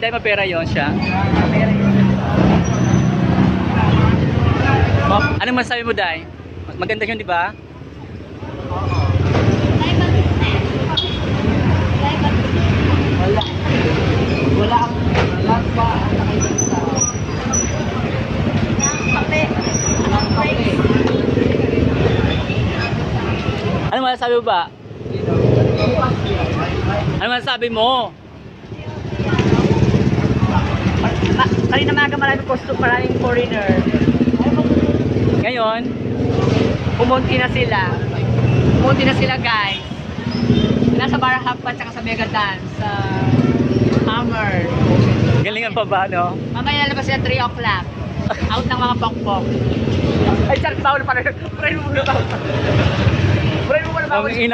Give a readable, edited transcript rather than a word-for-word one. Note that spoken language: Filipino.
dahil mapera yon siya. Anong masasabi mo, Day? Maganda yun, di ba? Wala pa nakikita. Ano masasabi mo ba? Ano masasabi mo? Kanina maga maraming foreigner. Ngayon, Pumunti na sila guys. Nasa Barahap at saka sa Mega Dance sa Hammer. galingan pa ba, no? Mamaya lalabas sila 3 o'clock. Out ng mga pokpok. Ay, Charles, bawal pa rin. Pray mo muna ba? Pray mo muna ba? Ang ina